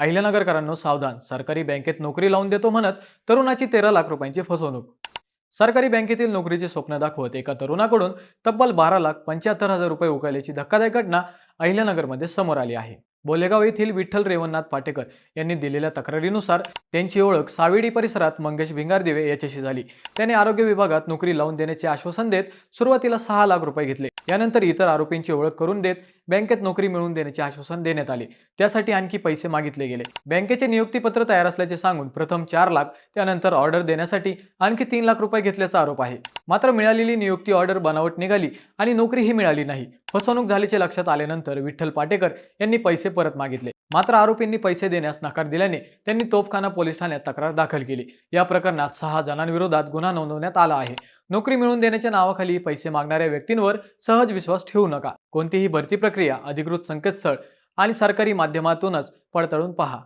अहिल्यानगरकरांनो सावधान, सरकारी बँकेत नोकरी लावून देतो म्हणत तरुणाची 13 लाख रुपयांची फसवणूक। सरकारी बँकेतील नोकरीचे स्वप्न दाखवत एका तरुणाकडून तब्बल 12,75,000 रुपये उकळल्याची धक्कादायक घटना अहिल्यानगरमध्ये समोर आली आहे। बोलेगाव येथील विठ्ठल रेवणनाथ पाटेकर यांनी दिलेल्या तक्रारीनुसार त्यांची ओळख सावेडी परिसरात मंगेश भिंगारदिवे याच्याशी झाली। त्याने आरोग्य विभागात नोकरी लावून देण्याचे आश्वासन देत सुरुवातीला 6 लाख रुपये घेतले। यानंतर इतर आरोपींची ओळख करून देत बँकेत नोकरी मिळवून देण्याचे आश्वासन देण्यात आले। त्यासाठी आणखी पैसे मागितले गेले। बँकेचे नियुक्तीपत्र तयार असल्याचे सांगून प्रथम 4 लाख, त्यानंतर ऑर्डर देण्यासाठी आणखी 3 लाख रुपये घेतल्याचा आरोप आहे। मात्र मिळालेली नियुक्ती ऑर्डर बनावट निघाली आणि नोकरीही मिळाली नाही। फसवणूक झाल्याचे लक्षात आल्यानंतर विठ्ठल पाटेकर यांनी पैसे परत मागितले। मात्र आरोपींनी पैसे देण्यास नकार दिल्याने त्यांनी तोफखाना पोलीस ठाण्यात तक्रार दाखल केली। या प्रकरणात 6 जणांविरोधात गुन्हा नोंदवण्यात आला आहे। नोकरी मिळवून देण्याच्या नावाखाली पैसे मागणाऱ्या व्यक्तींवर सहज विश्वास ठेवू नका। कोणतीही भरती प्रक्रिया अधिकृत संकेतस्थळ आणि सरकारी माध्यमातूनच पडताळून पहा।